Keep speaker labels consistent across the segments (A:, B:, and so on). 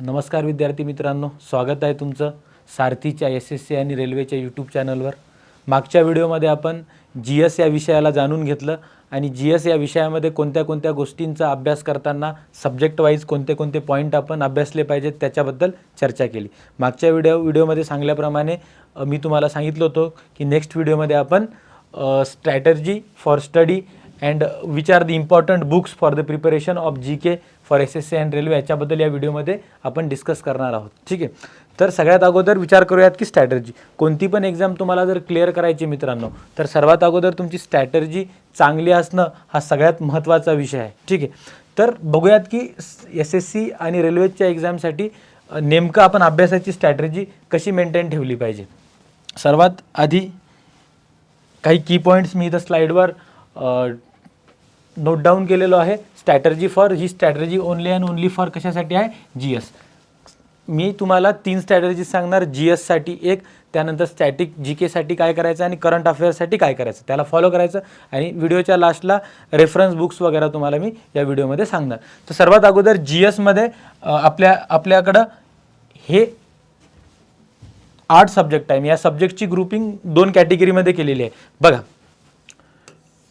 A: नमस्कार विद्यार्थी मित्रांनो, स्वागत आहे तुमचं सारथीच्या SSC आणि रेल्वेच्या यूट्यूब चॅनलवर. मागच्या व्हिडिओमध्ये आपण GS या विषयाला जाणून घेतलं आणि GS या विषयामध्ये कोणत्या कोणत्या गोष्टींचा अभ्यास करताना सब्जेक्ट वाईज कोणते कोणते पॉईंट आपण अभ्यासले पाहिजेत त्याच्याबद्दल चर्चा केली. मागच्या व्हिडिओमध्ये सांगल्याप्रमाणे मी तुम्हाला सांगितलं होतं की नेक्स्ट व्हिडिओमध्ये आपण strategy for study and which are the important books for the preparation of GK for SSC and railway याच्याबद्दल या व्हिडिओमध्ये आपण डिस्कस करणार आहोत. ठीक आहे, तर सगळ्यात अगोदर विचार करूयात की स्ट्रॅटर्जी कोणती पण एक्झाम तुम्हाला जर क्लिअर करायची मित्रांनो, तर सर्वात अगोदर तुमची स्ट्रॅटर्जी चांगली असणं हा सगळ्यात महत्त्वाचा विषय आहे. ठीक आहे, तर बघूयात की SSC आणि रेल्वेच्या एक्झामसाठी नेमकं आपण अभ्यासाची स्ट्रॅटर्जी कशी मेंटेन ठेवली पाहिजे. सर्वात आधी काही की पॉईंट्स मी इथं स्लाईडवर नोट डाऊन केलेलो आहे. Strategy for he strategy only and only for कशासाठी आहे, GS. मी तुम्हाला 3 स्ट्रॅटर्जी सांगणार, GS साठी एक, त्यानंतर स्टॅटिक GK साठी काय करायचं आणि करंट अफेअर्ससाठी काय करायचं, त्याला फॉलो करायचं आणि व्हिडिओच्या लास्टला रेफरन्स बुक्स वगैरे तुम्हाला मी या व्हिडिओमध्ये सांगणार. तर सर्वात अगोदर GS मध्ये आपल्याकडं हे 8 सब्जेक्ट आहे. मी या सब्जेक्टची ग्रुपिंग 2 कॅटेगरीमध्ये केलेली आहे. बघा,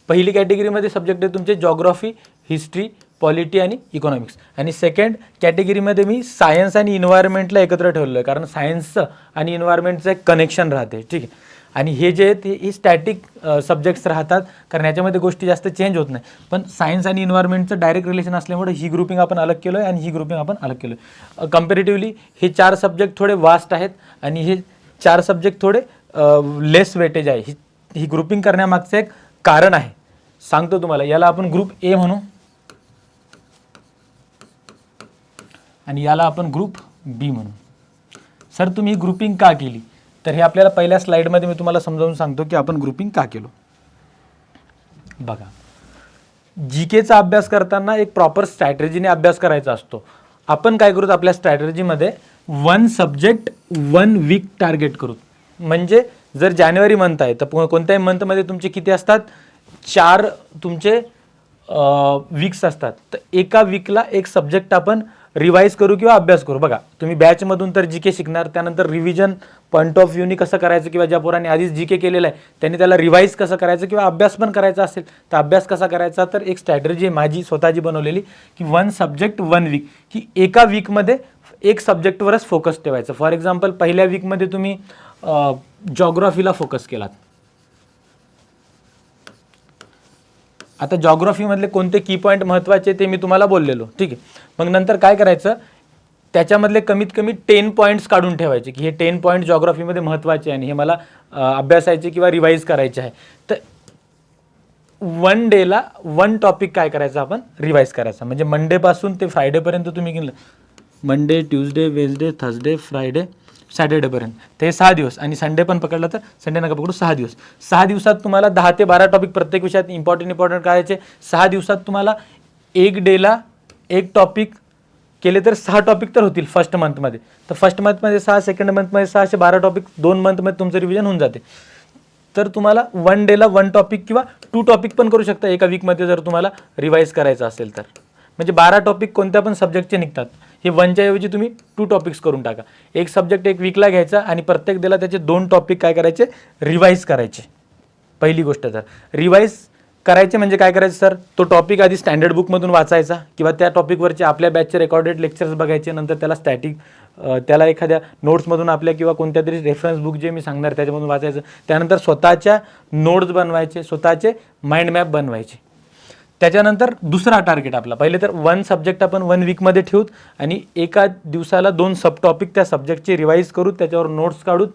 A: पहिली कॅटेगरीमध्ये सब्जेक्ट आहे तुमचे जॉग्राफी, हिस्ट्री, पॉलिटी आणि इकॉनॉमिक्स, आणि सेकंड कॅटेगरीमध्ये मी सायन्स आणि इन्व्हायरमेंटला एकत्र ठेवलेलं आहे, कारण सायन्सचं आणि इन्व्हायरमेंटचं एक कनेक्शन राहते. ठीक आहे, आणि हे जे आहेत हे स्टॅटिक सब्जेक्ट्स राहतात, कारण याच्यामध्ये गोष्टी जास्त चेंज होत नाही. पण सायन्स आणि इन्व्हायरमेंटचं डायरेक्ट रिलेशन असल्यामुळे ही ग्रुपिंग आपण अलग केलं आहे आणि ही ग्रुपिंग आपण अलग केलं आहे. कम्पॅरेटिव्हली हे 4 सब्जेक्ट थोडे वास्ट आहेत आणि हे 4 सब्जेक्ट थोडे लेस वेटेज आहे. ही ग्रुपिंग करण्यामागचं एक कारण आहे, सांगतो तुम्हाला. याला आपण ग्रुप A म्हणू आणि याला आपण ग्रुप B म्हणू. सर तुम्ही ग्रुपिंग का केली, तर हे आपल्याला पहिल्या स्लाइडमध्ये मी तुम्हाला समजावून सांगतो की आपण ग्रुपिंग का केलो. बघा, GKचा अभ्यास करताना एक प्रॉपर स्ट्रॅटर्जीने अभ्यास करायचा असतो. आपण काय करूत, आपल्या स्ट्रॅटर्जीमध्ये 1 सब्जेक्ट 1 वीक टार्गेट करू. म्हणजे जर जानेवारी मंथ आहे तर कोणत्याही मंथमध्ये तुमचे किती असतात, 4 तुमचे वीक्स असतात. तर एका वीकला एक सब्जेक्ट आपण रिवाईज करू किंवा अभ्यास करू. बघा, तुम्ही बॅचमधून तर GK शिकणार, त्यानंतर रिव्हिजन पॉईंट ऑफ व्ह्यूनी कसं करायचं, किंवा ज्या पोरांनी आधीच GK केलेलं आहे त्यांनी त्याला रिवाईज कसं करायचं किंवा अभ्यास पण करायचा असेल तर अभ्यास कसा करायचा, तर एक स्ट्रॅटर्जी माझी स्वतःची बनवलेली की 1 सब्जेक्ट 1 वीक, की एका वीकमध्ये एक सब्जेक्टवरच फोकस ठेवायचं. फॉर एक्झाम्पल, पहिल्या वीकमध्ये तुम्ही जॉग्राफीला फोकस केलात. आता जॉग्राफीमधले कोणते की पॉईंट महत्त्वाचे ते मी तुम्हाला बोललेलो. ठीक आहे, मग नंतर काय करायचं, त्याच्यामधले कमीत कमी 10 पॉईंट्स काढून ठेवायचे की हे 10 पॉईंट जॉग्राफीमध्ये महत्त्वाचे आणि हे मला अभ्यासायचे किंवा रिवाईज करायचे आहे. तर 1 डेला 1 टॉपिक काय करायचं, आपण रिवाईज करायचा. म्हणजे मंडेपासून ते फ्रायडेपर्यंत तुम्ही घेतलं, Monday, Tuesday, Wednesday, Thursday, Friday, सॅटर्डेपर्यंत, ते 6 दिवस, आणि संडे पण पकडला तर संडे नका पकडू, 6 दिवस. 6 दिवसात तुम्हाला 10 ते 12 टॉपिक प्रत्येक विषयात इम्पॉर्टंट करायचे. 6 दिवसात तुम्हाला 1 डेला 1 टॉपिक केले तर 6 टॉपिक तर होतील फर्स्ट मंथमध्ये. तर फर्स्ट मंथमध्ये 6, सेकंड मंथमध्ये 6, असे 12 टॉपिक 2 मंथमध्ये तुमचं रिव्हिजन होऊन जाते. तर तुम्हाला 1 डेला 1 टॉपिक किंवा 2 टॉपिक पण करू शकता एका वीकमध्ये जर तुम्हाला रिवाईज करायचं असेल तर. म्हणजे 12 टॉपिक कोणत्या पण सब्जेक्टचे निघतात. हे 1च्या ऐवजी तुम्ही 2 टॉपिक्स करून टाका. एक सब्जेक्ट एक वीकला घ्यायचा आणि प्रत्येक डेला त्याचे 2 टॉपिक काय करायचे, रिवाईज करायचे. पहिली गोष्ट, तर रिवाईज करायचे म्हणजे काय करायचं सर, तो टॉपिक आधी स्टँडर्ड बुकमधून वाचायचा किंवा त्या टॉपिकवरचे आपल्या बॅचचे रेकॉर्डेड लेक्चर्स बघायचे. नंतर त्याला एखाद्या नोट्समधून आपल्या किंवा कोणत्या तरी रेफरन्स बुक जे मी सांगणार त्याच्यामधून वाचायचं. त्यानंतर स्वतःच्या नोट्स बनवायचे, स्वतःचे माइंड मॅप बनवायचे. त्याच्यानंतर दुसरा टार्गेट आपला, पहिले तर 1 सब्जेक्ट आपण 1 वीकमध्ये ठेवूत आणि एका दिवसाला 2 सब टॉपिक त्या सब्जेक्टचे रिवाईज करूत, त्याच्यावर नोट्स काढूत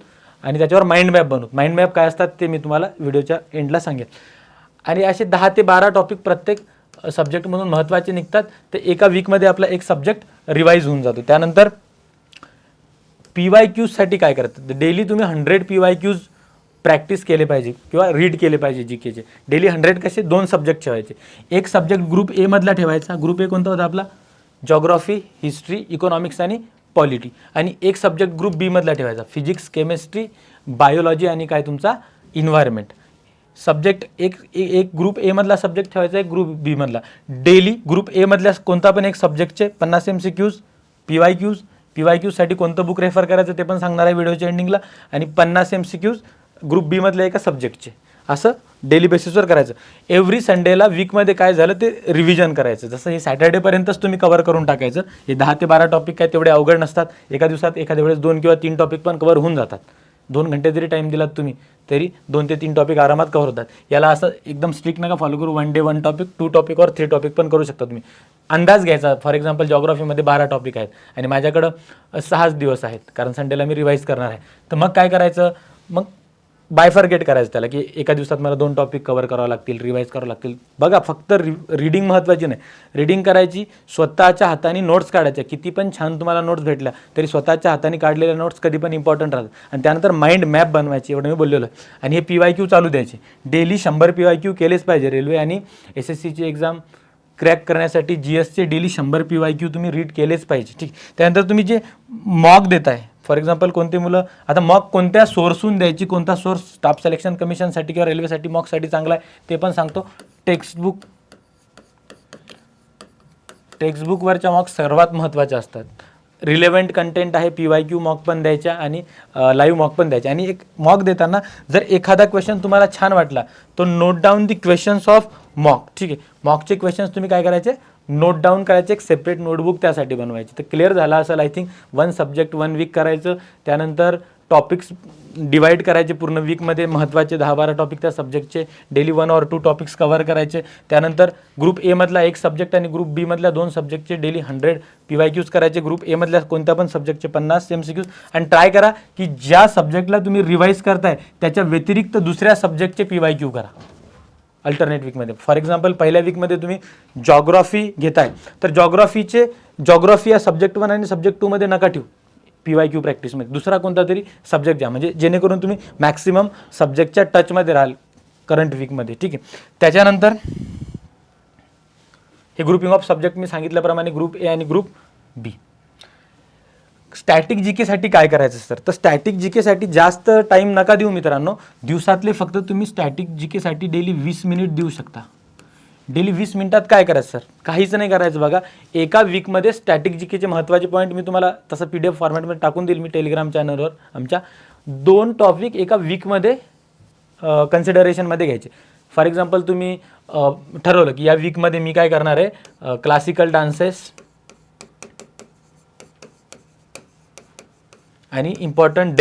A: आणि त्याच्यावर माइंड मॅप बनवूत. माइंड मॅप काय असतात ते मी तुम्हाला व्हिडिओच्या एंडला सांगेन. आणि असे 10 ते 12 टॉपिक प्रत्येक सब्जेक्टमधून महत्त्वाचे निघतात. तर एका वीकमध्ये आपला एक सब्जेक्ट रिवाईज होऊन जातो. त्यानंतर PYQसाठी काय करतात, डेली तुम्ही 100 PYQs प्रॅक्टिस केले पाहिजे किंवा रीड केले पाहिजे GKचे. डेली 100 कसे, 2 सब्जेक्ट ठेवायचे. एक सब्जेक्ट ग्रुप A मधला ठेवायचा. ग्रुप A कोणता होता आपला, जॉग्राफी, हिस्ट्री, इकॉनॉमिक्स आणि पॉलिटी. आणि एक सब्जेक्ट ग्रुप B मधला ठेवायचा, फिजिक्स, केमिस्ट्री, बायोलॉजी आणि काय तुमचा इन्व्हायरमेंट. सब्जेक्ट एक ग्रुप A मधला सब्जेक्ट ठेवायचा, एक ग्रुप B मधला. डेली ग्रुप A मधल्या कोणता पण एक सब्जेक्टचे 50 MCQs, PYQs, PYQसाठी कोणतं बुक रेफर करायचं ते पण सांगणार आहे व्हिडिओच्या एंडिंगला, आणि 50 MCQs ग्रुप बी मधल्या एका सब्जेक्टचे, असं डेली बेसिसवर करायचं. एव्हरी संडेला वीकमध्ये काय झालं ते रिव्हिजन करायचं. जसं हे सॅटर्डेपर्यंतच तुम्ही कव्हर करून टाकायचं. हे 10 ते 12 टॉपिक काय तेवढे अवघड नसतात. एका दिवसात एखाद्या वेळेस 2 किंवा 3 टॉपिक पण कव्हर होऊन जातात. 2 घंटे जरी टाईम दिलात तुम्ही तरी 2 ते 3 टॉपिक आरामात कव्हर होतात. याला असं एकदम स्ट्रिक्ट नका फॉलो करू. 1 डे 1 टॉपिक, 2 टॉपिक और 3 टॉपिक पण करू शकता तुम्ही. अंदाज घ्यायचा. फॉर एक्झाम्पल जॉग्राफीमध्ये 12 टॉपिक आहेत आणि माझ्याकडं 6च दिवस आहेत, कारण संडेला मी रिवाईज करणार आहे. तर मग काय करायचं, मग बायफर्गेट करायचं त्याला, की एका दिवसात मला 2 टॉपिक कव्हर करावं लागतील, रिवाईज करावं लागतील. बघा, फक्त रीडिंग महत्त्वाची नाही, रीडिंग करायची, स्वतःच्या हाताने नोट्स काढायच्या. किती पण छान तुम्हाला नोट्स भेटल्या तरी स्वतःच्या हाताने काढलेल्या नोट्स कधी पण इम्पॉर्टंट राहतात. आणि त्यानंतर माइंड मॅप बनवायची, एवढं मी बोललेलो आहे. आणि हे PYQ चालू द्यायचे. डेली 100 PYQ केलेच पाहिजे. रेल्वे आणि SSCची एक्झाम क्रॅक करण्यासाठी GSचे डेली 100 PYQ तुम्ही रीड केलेच पाहिजे. ठीक. त्यानंतर तुम्ही जे मॉक देताय, फॉर एक्झाम्पल कोणते मुलं, आता मॉक कोणत्या सोर्सहून द्यायची, कोणता सोर्स स्टाफ सिलेक्शन कमिशनसाठी किंवा रेल्वेसाठी मॉकसाठी चांगला आहे ते पण सांगतो. टेक्स्टबुकवरच्या मॉक सर्वात महत्त्वाच्या असतात. रिलेव्हंट कंटेंट आहे, PYQ मॉक पण द्यायच्या आणि लाईव्ह मॉक पण द्यायच्या. आणि एक मॉक देताना जर एखादा क्वेश्चन तुम्हाला छान वाटला तो note down the questions of mock. ठीक आहे, मॉकचे क्वेश्चन्स तुम्ही काय करायचे, नोट डाऊन करायचे, एक सेपरेट नोटबुक त्यासाठी बनवायची. तर क्लिअर झाला असेल आय थिंक. 1 सब्जेक्ट 1 वीक करायचं. त्यानंतर टॉपिक्स डिवाईड करायचे पूर्ण वीकमध्ये, महत्त्वाचे 10-12 टॉपिक त्या सब्जेक्टचे, डेली 1 or 2 टॉपिक्स कव्हर करायचे. त्यानंतर ग्रुप ए मधला 1 सब्जेक्ट आणि ग्रुप बी मधल्या 2 सब्जेक्टचे डेली 100 PYQs करायचे. ग्रुप ए मधल्या कोणत्या पण सब्जेक्टचे 50 MCQs. आणि ट्राय करा की ज्या सब्जेक्टला तुम्ही रिवाईज करताय त्याच्या व्यतिरिक्त दुसऱ्या सब्जेक्टचे PYQ करा अल्टरनेट वीकमध्ये. फॉर एक्झाम्पल पहिल्या वीकमध्ये तुम्ही जॉग्राफी घेताय तर जॉग्राफी या सब्जेक्ट 1 आणि सब्जेक्ट 2 मध्ये नका ठेवू PYQ प्रॅक्टिसमध्ये. दुसरा कोणता तरी सब्जेक्ट घ्या, म्हणजे जेणेकरून तुम्ही मॅक्सिमम सब्जेक्टच्या टचमध्ये राहाल करंट वीकमध्ये. ठीक आहे. त्याच्यानंतर हे ग्रुपिंग ऑफ सब्जेक्ट मी सांगितल्याप्रमाणे ग्रुप ए आणि ग्रुप बी. स्टॅटिक GKसाठी काय करायचं सर, तर स्टॅटिक GKसाठी जास्त टाईम नका देऊ मित्रांनो. दिवसातले फक्त तुम्ही स्टॅटिक GKसाठी डेली 20 मिनिट देऊ शकता. डेली 20 मिनिटात काय करायचं सर, काहीच नाही करायचं. बघा, एका वीकमध्ये स्टॅटिक GKचे महत्त्वाचे पॉईंट मी तुम्हाला तसं PDF फॉर्मॅटमध्ये टाकून देईल मी टेलिग्राम चॅनलवर आमच्या. 2 टॉपिक एका वीकमध्ये कन्सिडरेशनमध्ये घ्यायचे. फॉर एक्झाम्पल तुम्ही ठरवलं की या वीकमध्ये मी काय करणार आहे, क्लासिकल डान्सेस आणि इम्पॉर्टंट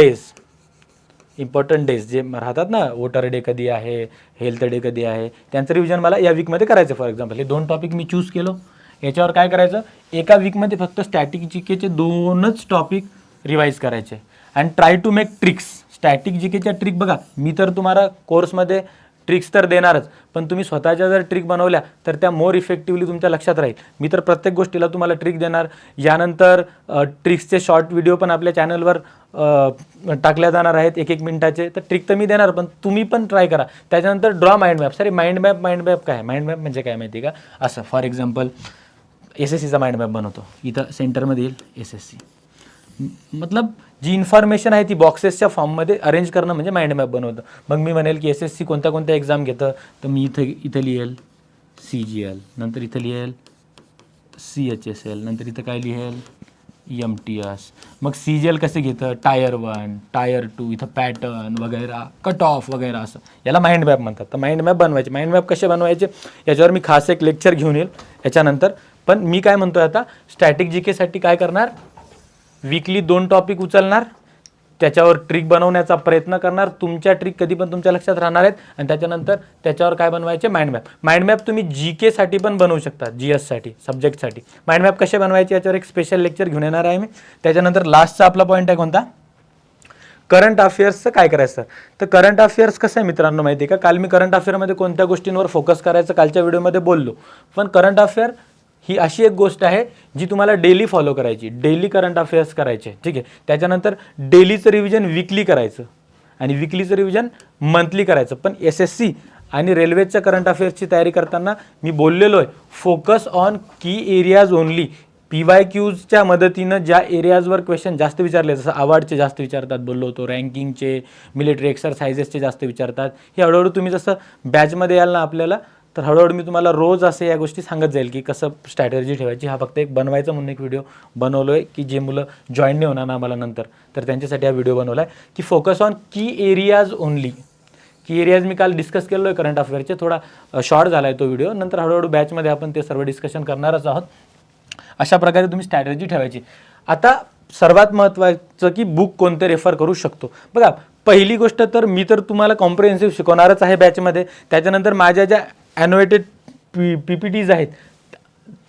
A: डेज जे राहतात ना, वोटर डे कधी आहे, हेल्थ डे कधी आहे, त्यांचं रिव्हिजन मला या वीकमध्ये करायचं. फॉर एक्झाम्पल हे 2 टॉपिक मी चूज केलो. याच्यावर काय करायचं, एका वीकमध्ये फक्त स्टॅटिक GKचे 2च टॉपिक रिवाईज करायचे. आणि try to make tricks. Static GKच्या ट्रिक बघा, मी तर तुम्हाला कोर्समध्ये ट्रिक्स तर देणारच, पण तुम्ही स्वतःच्या जर ट्रिक बनवल्या तर त्या मोर इफेक्टिव्हली तुमच्या लक्षात राहील. मी तर प्रत्येक गोष्टीला तुम्हाला ट्रिक देणार. यानंतर ट्रिक्सचे शॉर्ट व्हिडिओ पण आपल्या चॅनलवर टाकल्या जाणार आहेत 1-1 मिनिटाचे. तर ट्रिक तर मी देणार, पण तुम्ही पण ट्राय करा. त्याच्यानंतर draw mind map. Sir mind map काय, माइंड मॅप म्हणजे काय माहिती आहे का, असं फॉर एक्झाम्पल SSCचा माइंड मॅप बनवतो. इथं सेंटरमध्ये येईल SSC, मतलब जी इन्फॉर्मेशन आहे ती बॉक्सेसच्या फॉर्ममध्ये अरेंज करणं म्हणजे माइंड मॅप बनवतं. मग मी म्हणेल की SSC कोणत्या कोणत्या एक्झाम घेतं, तर मी इथं लिहेल CGL, नंतर इथं लिहेल CHSL, नंतर इथं काय लिहेल MTS. मग CGL कसे घेतं, टायर 1, टायर 2, इथं पॅटर्न वगैरे, कट ऑफ वगैरे, असं याला माइंड मॅप म्हणतात. तर माइंड मॅप बनवायचे. माइंड मॅप कसे बनवायचे याच्यावर मी खास एक लेक्चर घेऊन येईल याच्यानंतर. पण मी काय म्हणतोय आता, स्टॅटिक GKसाठी काय करणार, वीकली 2 टॉपिक उचलणार, त्याच्यावर ट्रिक बनवण्याचा प्रयत्न करणार. तुमच्या ट्रिक कधी पण तुमच्या लक्षात राहणार आहेत. आणि त्याच्यानंतर त्याच्यावर काय बनवायचे, माइंड मॅप. माइंड मॅप तुम्ही GKसाठी पण बनवू शकता, GSसाठी सब्जेक्टसाठी. माइंड मॅप कसे बनवायचे याच्यावर एक स्पेशल लेक्चर घेऊन येणार आहे मी. त्याच्यानंतर लास्टचा आपला पॉईंट आहे कोणता, करंट अफेअर्सचं काय करायचं. तर करंट अफेअर्स कसं आहे मित्रांनो माहिती आहे का, काल मी करंट अफेअरमध्ये कोणत्या गोष्टींवर फोकस करायचं कालच्या व्हिडिओमध्ये बोललो. पण करंट अफेअर ही अशी एक गोष्ट आहे जी तुम्हाला डेली फॉलो करायची, डेली करंट अफेअर्स करायचे. ठीक आहे. त्याच्यानंतर डेलीचं रिव्हिजन वीकली करायचं आणि वीकलीचं रिव्हिजन मंथली करायचं. पण SSC आणि रेल्वेच्या करंट अफेअर्सची तयारी करताना मी बोललेलो आहे, फोकस ऑन की एरियाज ओनली. PYQच्या मदतीनं ज्या एरियाजवर क्वेश्चन जास्त विचारले, जसं अवॉर्डचे जास्त विचारतात बोललो होतो, रँकिंगचे, मिलिटरी एक्सरसाइजेसचे जास्त विचारतात. हे हळूहळू तुम्ही जसं बॅचमध्ये याल ना आपल्याला तर हळूहळू मी तुम्हाला रोज असे या गोष्टी सांगत जाईल की कसं स्ट्रॅटेजी ठेवायची. हा फक्त एक बनवायचा म्हणून एक व्हिडिओ बनवलो आहे की जे मुलं जॉईन नाही होणार ना आम्हाला नंतर, तर त्यांच्यासाठी हा व्हिडिओ बनवला आहे की फोकस ऑन की एरियाज ओनली. की एरियाज मी काल डिस्कस केलो आहे करंट अफेअरचे, थोडा शॉर्ट झाला आहे तो व्हिडिओ. नंतर हळूहळू बॅचमध्ये आपण ते सर्व डिस्कशन करणारच आहोत. अशा प्रकारे तुम्ही स्ट्रॅटेजी ठेवायची. आता सर्वात महत्त्वाचं की बुक कोणते रेफर करू शकतो. बघा, पहिली गोष्ट तर मी तर तुम्हाला कॉम्प्रिहेन्सिव्ह शिकवणारच आहे बॅचमध्ये. त्याच्यानंतर माझ्या ज्या ॲनोवेटेड PPTs आहेत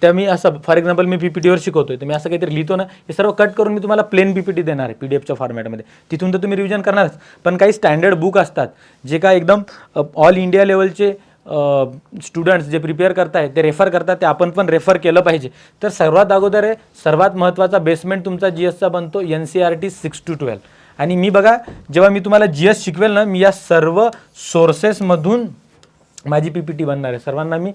A: त्या मी असं, फॉर एक्झाम्पल मी PPTवर शिकवतोय तर मी असं काहीतरी लिहितो ना, हे सर्व कट करून मी तुम्हाला प्लेन PPT देणार आहे PDFच्या फॉर्मॅटमध्ये. तिथून तर तुम्ही रिव्हिजन करणारच, पण काही स्टँडर्ड बुक असतात जे काय एकदम ऑल इंडिया लेवलचे स्टुडंट्स जे प्रिपेअर करताय ते रेफर करतात, ते आपण पण रेफर केलं पाहिजे. तर सर्वात अगोदर आहे, सर्वात महत्त्वाचा बेसमेंट तुमचा GSचा बनतो NCERT 6 to 12. आणि मी बघा, जेव्हा मी तुम्हाला GS शिकवेल ना, मी या सर्व सोर्सेसमधून माझी PPT बनणार आहे. सर्वांना मी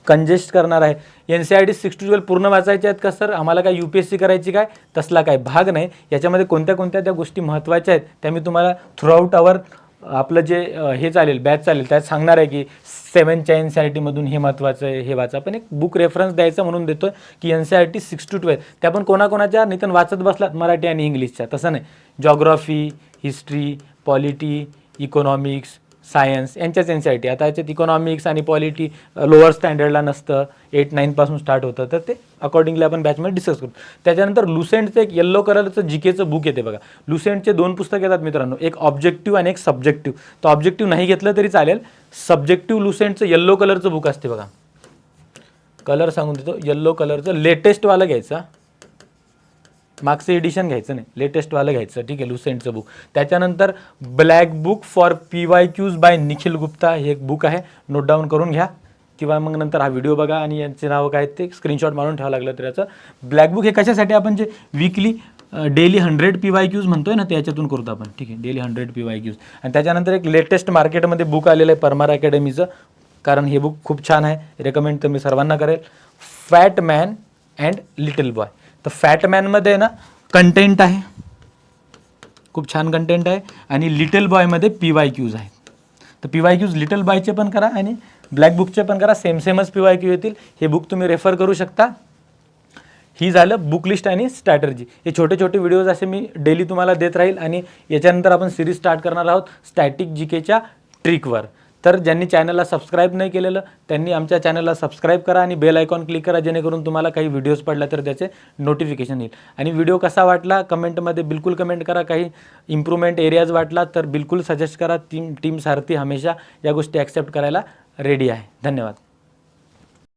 A: कंजेस्ट करणार आहे. NCERT 6 to 12 पूर्ण वाचायचे आहेत का सर, आम्हाला काय UPSC करायची काय, तसला काय भाग नाही. याच्यामध्ये कोणत्या कोणत्या त्या गोष्टी महत्त्वाच्या आहेत त्या मी तुम्हाला थ्रूआउट आवर आपलं जे हे चालेल, बॅच चालेल, त्यात सांगणार आहे की 7च्या NCERTमधून हे महत्त्वाचं आहे, हे वाचा. पण एक बुक रेफरन्स द्यायचा म्हणून देतो की NCERT 6 to 12. त्या पण कोणाकोणाच्या नितन वाचत बसलात मराठी आणि इंग्लिशच्या, तसं नाही. Geography, history, polity, economics, science यांच्याच NCERT. आता याच्यात इकॉनॉमिक्स आणि पॉलिटी लोअर स्टँडर्डला नसतं, 8-9 पासून स्टार्ट होतं, तर ते अकॉर्डिंगली आपण बॅचमध्ये डिस्कस करू. त्याच्यानंतर लुसेंटचं एक येल्लो कलरचं GKचं बुक येते बघा. लुसेंटचे 2 पुस्तक येतात मित्रांनो, एक ऑब्जेक्टिव्ह आणि एक सब्जेक्टिव्ह. तर ऑब्जेक्टिव्ह नाही घेतलं तरी चालेल, सब्जेक्टिव्ह लुसेंटचं येल्लो कलरचं बुक असते बघा. कलर सांगून देतो, येल्लो कलरचं लेटेस्टवालं घ्यायचं, मागचं एडिशन घ्यायचं नाही, लेटेस्टवालं घ्यायचं, ठीक आहे, लुसेंटचं बुक. त्याच्यानंतर black book for PYQs by Nikhil Gupta, हे एक बुक आहे, नोट डाऊन करून घ्या किंवा मग नंतर हा व्हिडिओ बघा आणि यांचे नावं काय ते स्क्रीनशॉट मारून ठेवावं लागलं तर. याचं ब्लॅक बुक हे कशासाठी, आपण जे वीकली डेली 100 PYQs म्हणतोय ना, ते याच्यातून करतो आपण, ठीक आहे, डेली 100 PYQs. आणि त्याच्यानंतर एक लेटेस्ट मार्केटमध्ये बुक आलेलं आहे परमार अकॅडमीचं, कारण हे बुक खूप छान आहे, रेकमेंड तर मी सर्वांना करेल. Fat man and little boy. तर फॅट मॅनमध्ये ना कंटेंट आहे, खूप छान कंटेंट आहे, आणि लिटल बॉयमध्ये PYQs आहेत. तर PYQs लिटल बॉयचे पण करा आणि ब्लॅक बुकचे पण करा, सेमच PYQ येतील. हे बुक तुम्ही रेफर करू शकता. ही झालं बुक लिस्ट आणि स्ट्रॅटर्जी. हे छोटे छोटे व्हिडिओज असे मी डेली तुम्हाला देत राहील. आणि याच्यानंतर आपण सिरीज स्टार्ट करणार आहोत स्टॅटिक GKच्या ट्रिकवर. तर ज्यांनी चॅनलला सबस्क्राईब नाही केलेलं त्यांनी आमच्या चॅनलला सबस्क्राईब करा आणि बेल आयकॉन क्लिक करा, जेणेकरून तुम्हाला काही व्हिडिओज पडला तर त्याचे नोटिफिकेशन येईल. आणि व्हिडिओ कसा वाटला कमेंटमध्ये बिलकुल कमेंट करा. काही इम्प्रूव्हमेंट एरियाज वाटला तर बिलकुल सजेस्ट करा. टीम सारथी हमेशा या गोष्टी ॲक्सेप्ट करायला रेडी आहे. धन्यवाद.